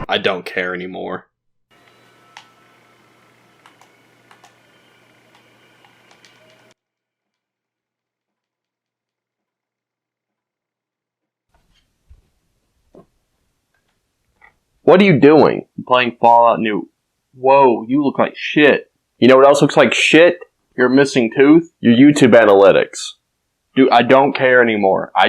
I don't care anymore. What are you doing? I'm playing Fallout New. Whoa, you look like shit. You know what else looks like shit? Your missing tooth? Your YouTube analytics. Dude, I don't care anymore. I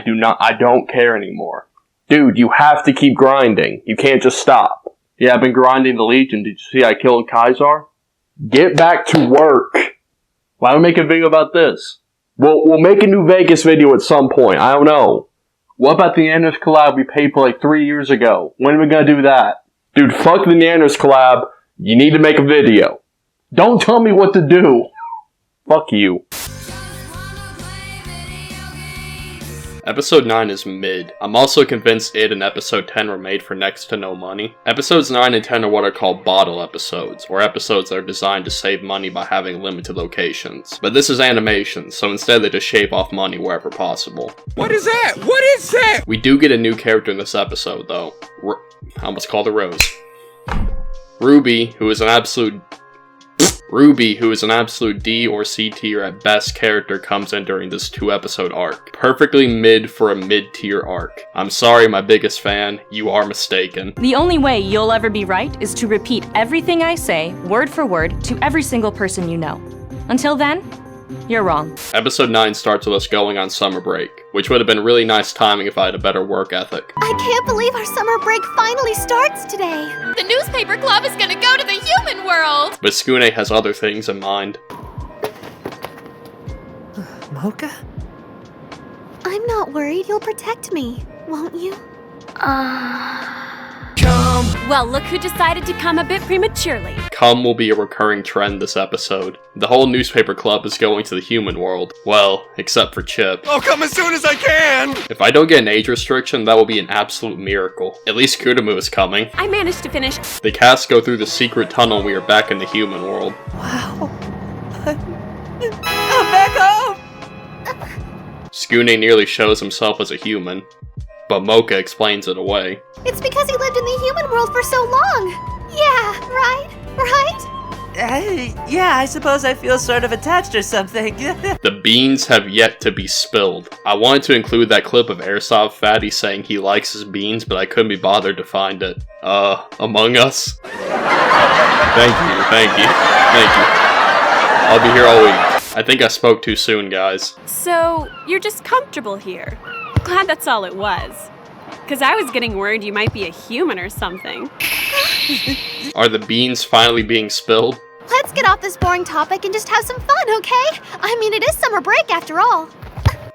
don't care anymore. Dude, you have to keep grinding. You can't just stop. Yeah, I've been grinding the Legion. Did you see I killed Kaisar? Get back to work. Why don't we make a video about this? We'll make a new Vegas video at some point. I don't know. What about the Neanders collab we paid for like 3 years ago? When are we gonna do that? Dude, fuck the Neanders collab. You need to make a video. Don't tell me what to do. Fuck you. Episode 9 is mid. I'm also convinced it and Episode 10 were made for next to no money. Episodes 9 and 10 are what are called bottle episodes, or episodes that are designed to save money by having limited locations. But this is animation, so instead they just shave off money wherever possible. What is that? What is that? We do get a new character in this episode, though. I almost called her Rose. Ruby, who is an absolute D or C tier at best character, comes in during this 2-episode arc. Perfectly mid for a mid-tier arc. I'm sorry, my biggest fan, you are mistaken. The only way you'll ever be right is to repeat everything I say, word for word, to every single person you know. Until then, you're wrong. Episode 9 starts with us going on summer break, which would have been really nice timing if I had a better work ethic. I can't believe our summer break finally starts today. The newspaper club is gonna go to the human world! But Skune has other things in mind. Mocha? I'm not worried. You'll protect me, won't you? Well, look who decided to come a bit prematurely. Cum will be a recurring trend this episode. The whole newspaper club is going to the human world. Well, except for Chip. I'll come as soon as I can! If I don't get an age restriction, that will be an absolute miracle. At least Kudamu is coming. I managed to finish. The cast go through the secret tunnel and we are back in the human world. Wow. I'm back home! Skune nearly shows himself as a human, but Mocha explains it away. It's because he lived in the human world for so long. Yeah, right? Yeah, I suppose I feel sort of attached or something. The beans have yet to be spilled. I wanted to include that clip of Airsoft Fatty saying he likes his beans, but I couldn't be bothered to find it. Among Us? Thank you. I'll be here all week. I think I spoke too soon, guys. So, you're just comfortable here. Glad that's all it was. Cause I was getting worried you might be a human or something. Are the beans finally being spilled? Let's get off this boring topic and just have some fun, okay? I mean, it is summer break after all.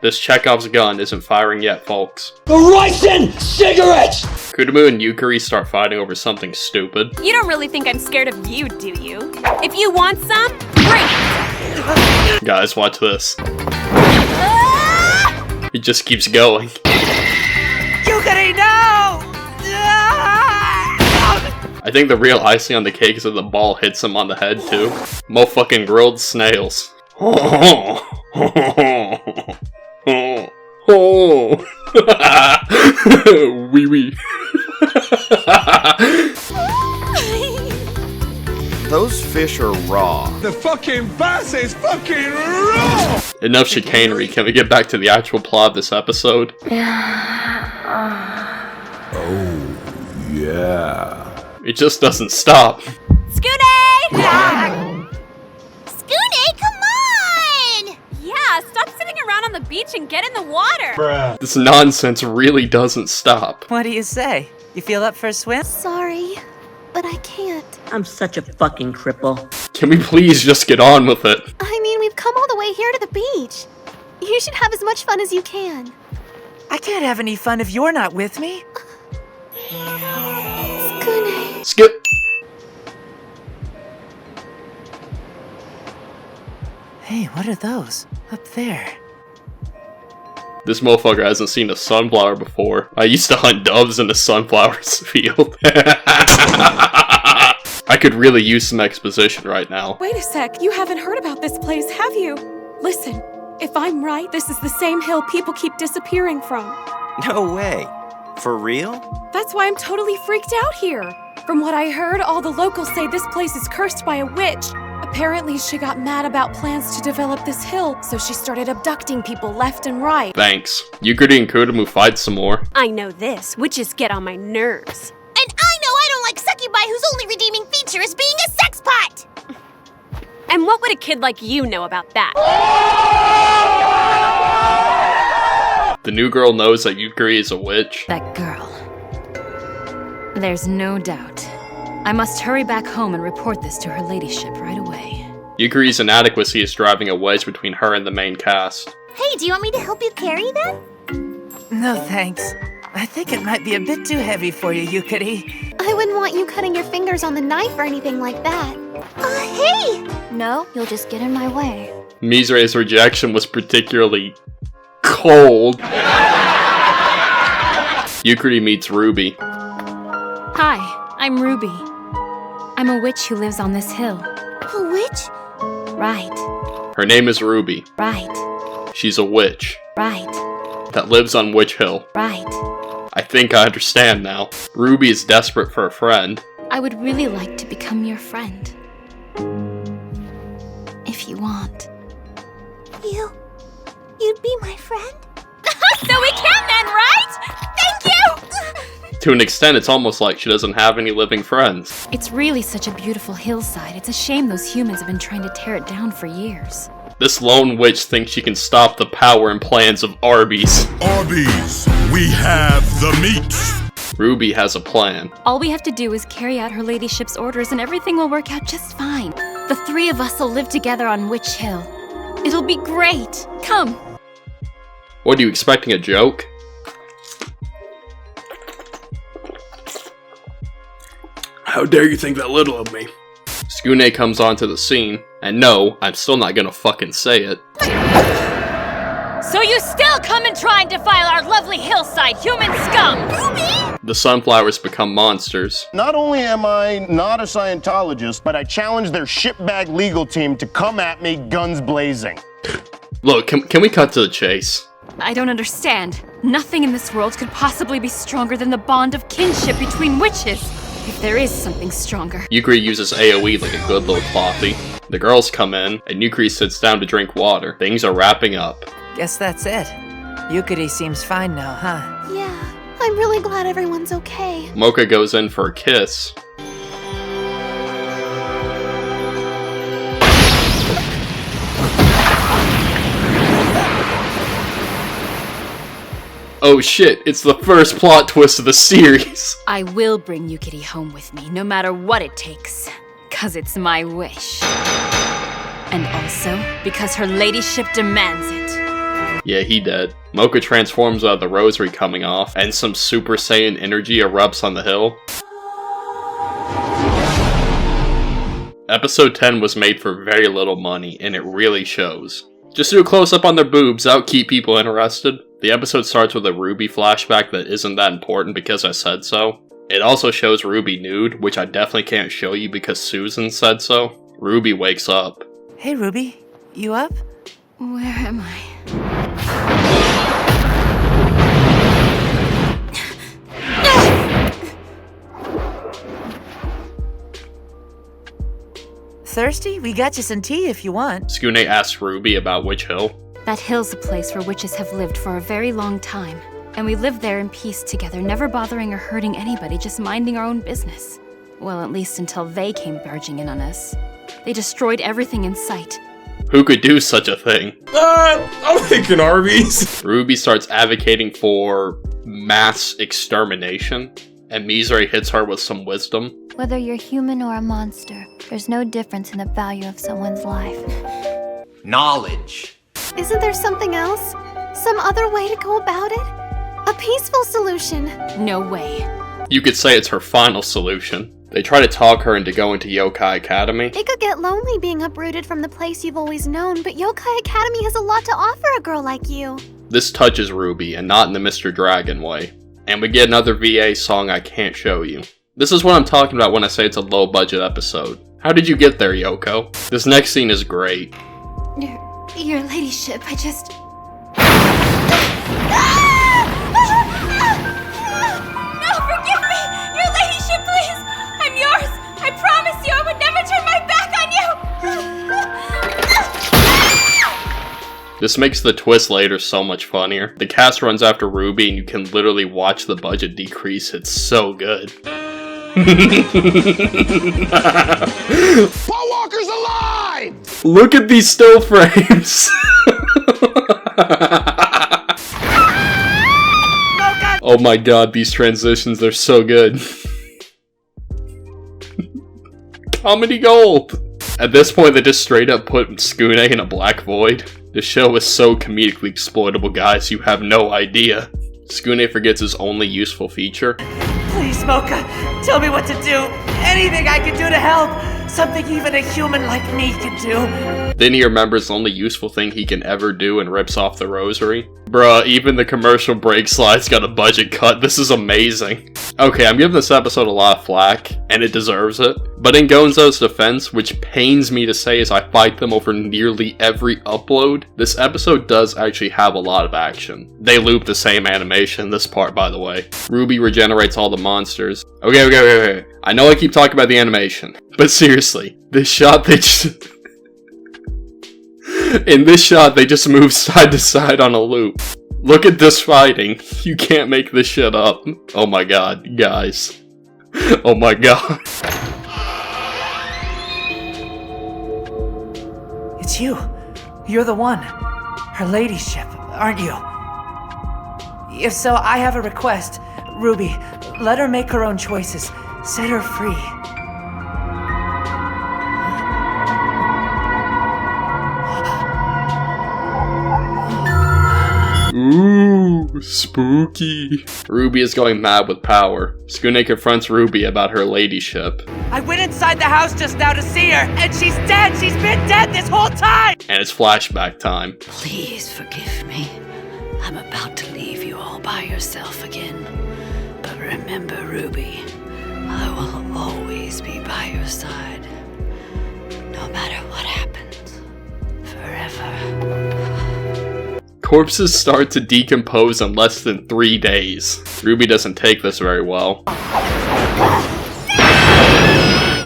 This Chekhov's gun isn't firing yet, folks. The Russian cigarettes! Kudamu and Yukari start fighting over something stupid. You don't really think I'm scared of you, do you? If you want some, bring it! Guys, watch this. It just keeps going. Yukari, no! I think the real icing on the cake is that the ball hits him on the head, too. Mo-fucking grilled snails. Wee wee. Those fish are raw. The fucking bass is fucking raw! Enough chicanery, can we get back to the actual plot of this episode? Oh, yeah. It just doesn't stop. Skune! Skune, come on! Yeah, stop sitting around on the beach and get in the water! This nonsense really doesn't stop. What do you say? You feel up for a swim? Sorry, but I can't. I'm such a fucking cripple. Can we please just get on with it? I mean, we've come all the way here to the beach. You should have as much fun as you can. I can't have any fun if you're not with me. Skune. Skip. Hey, what are those? Up there. This motherfucker hasn't seen a sunflower before. I used to hunt doves in the sunflowers field. I could really use some exposition right now. Wait a sec, you haven't heard about this place, have you? Listen, if I'm right, this is the same hill people keep disappearing from. No way. For real? That's why I'm totally freaked out here. From what I heard, all the locals say this place is cursed by a witch. Apparently, she got mad about plans to develop this hill, so she started abducting people left and right. Thanks. Yukari and Kurumu fight some more. I know this. Witches get on my nerves. And I know I don't like succubi whose only redeeming feature is being a sex pot! And what would a kid like you know about that? The new girl knows that Yukari is a witch. That girl. There's no doubt. I must hurry back home and report this to her ladyship right away. Yukari's inadequacy is driving a wedge between her and the main cast. Hey, do you want me to help you carry them? No thanks. I think it might be a bit too heavy for you, Yukari. I wouldn't want you cutting your fingers on the knife or anything like that. Hey! No, you'll just get in my way. Mizure's rejection was particularly cold. Yukari meets Ruby. Hi, I'm Ruby. I'm a witch who lives on this hill. A witch? Right. Her name is Ruby. Right. She's a witch. Right. That lives on Witch Hill. Right. I think I understand now. Ruby is desperate for a friend. I would really like to become your friend. If you want. You'd be my friend? So we can then, right? Thank you! To an extent, it's almost like she doesn't have any living friends. It's really such a beautiful hillside. It's a shame those humans have been trying to tear it down for years. This lone witch thinks she can stop the power and plans of Arby's. Arby's, we have the meat. Ruby has a plan. All we have to do is carry out her ladyship's orders and everything will work out just fine. The three of us will live together on Witch Hill. It'll be great. Come. What, are you expecting a joke? How dare you think that little of me? Skune comes onto the scene, and no, I'm still not gonna fucking say it. So you still come and try and defile our lovely hillside, human scum! Ruby! The sunflowers become monsters. Not only am I not a Scientologist, but I challenge their shitbag legal team to come at me guns blazing. Look, can we cut to the chase? I don't understand. Nothing in this world could possibly be stronger than the bond of kinship between witches. If there is something stronger. Yukari uses AoE like a good little clothy. The girls come in, and Yukari sits down to drink water. Things are wrapping up. Guess that's it. Yukari seems fine now, huh? Yeah, I'm really glad everyone's okay. Mocha goes in for a kiss. Oh shit, it's the first plot twist of the series! I will bring Yukari home with me, no matter what it takes. 'Cause it's my wish. And also, because her ladyship demands it. Yeah, he dead. Mocha transforms out of the rosary coming off, and some Super Saiyan energy erupts on the hill. Episode 10 was made for very little money, and it really shows. Just do a close-up on their boobs, that'll keep people interested. The episode starts with a Ruby flashback that isn't that important because I said so. It also shows Ruby nude, which I definitely can't show you because Susan said so. Ruby wakes up. Hey Ruby, you up? Where am I? Thirsty? We got you some tea if you want. Skune asks Ruby about Witch Hill. That hill's a place where witches have lived for a very long time. And we lived there in peace together, never bothering or hurting anybody, just minding our own business. Well, at least until they came barging in on us. They destroyed everything in sight. Who could do such a thing? I'm thinking Arby's. Ruby starts advocating for mass extermination, and Mizure hits her with some wisdom. Whether you're human or a monster, there's no difference in the value of someone's life. Knowledge. Isn't there something else? Some other way to go about it? A peaceful solution. No way. You could say it's her final solution. They try to talk her into going to Yokai Academy. It could get lonely being uprooted from the place you've always known, but Yokai Academy has a lot to offer a girl like you. This touches Ruby, and not in the Mr. Dragon way. And we get another VA song I can't show you. This is what I'm talking about when I say it's a low-budget episode. How did you get there, Yoko? This next scene is great. Your ladyship, I just... No, forgive me! Your ladyship, please! This makes the twist later so much funnier. The cast runs after Ruby and you can literally watch the budget decrease. It's so good. Paul Walker's alive! Look at these still frames. Oh my god, these transitions, they're so good. Comedy gold! At this point, they just straight up put Skune in a black void. The show is so comedically exploitable, guys, you have no idea. Skune forgets his only useful feature. Please, Mocha, tell me what to do. Anything I can do to help. Something even a human like me can do. Then he remembers the only useful thing he can ever do and rips off the rosary. Bruh, even the commercial break slide's got a budget cut. This is amazing. Okay, I'm giving this episode a lot of flack, and it deserves it. But in Gonzo's defense, which pains me to say as I fight them over nearly every upload, this episode does actually have a lot of action. They loop the same animation, this part by the way. Ruby regenerates all the monsters. Okay. I know I keep talking about the animation, but seriously, this shot they just... In this shot, they just move side to side on a loop. Look at this fighting. You can't make this shit up. Oh my god, guys. Oh my god. It's you. You're the one. Her ladyship, aren't you? If so, I have a request. Ruby, let her make her own choices. Set her free. Ooh, spooky. Ruby is going mad with power. Skune confronts Ruby about her ladyship. I went inside the house just now to see her, and she's dead! She's been dead this whole time! And it's flashback time. Please forgive me. I'm about to leave you all by yourself again. But remember, Ruby, I will always be by your side. No matter what happens. Forever. Corpses start to decompose in less than 3 days. Ruby doesn't take this very well.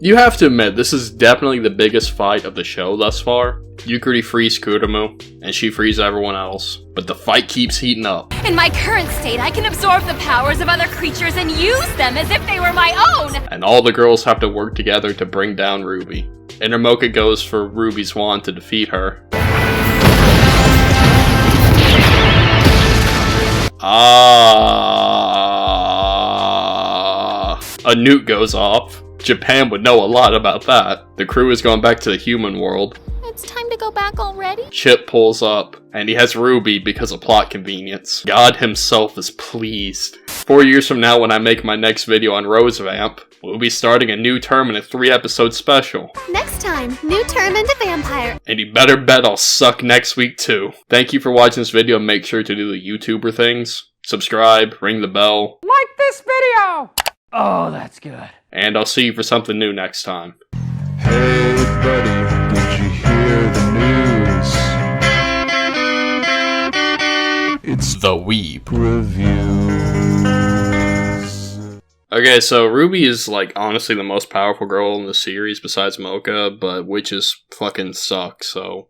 You have to admit, this is definitely the biggest fight of the show thus far. Yukari frees Kurumu, and she frees everyone else. But the fight keeps heating up. In my current state, I can absorb the powers of other creatures and use them as if they were my own! And all the girls have to work together to bring down Ruby. Intermocha goes for Ruby's wand to defeat her. A nuke goes off. Japan would know a lot about that. The crew is going back to the human world. It's time to go back already? Chip pulls up, and he has Ruby because of plot convenience. God himself is pleased. 4 years from now, when I make my next video on Rose Vamp, we'll be starting a new term in a 3-episode special. Next time, new term into vampire. And you better bet I'll suck next week too. Thank you for watching this video. Make sure to do the YouTuber things. Subscribe, ring the bell. Like this video! Oh, that's good. And I'll see you for something new next time. Hey buddy, did you hear the news? It's The Weeb Reviews. Okay, so Ruby is like honestly the most powerful girl in the series besides Mocha, but witches fucking suck, so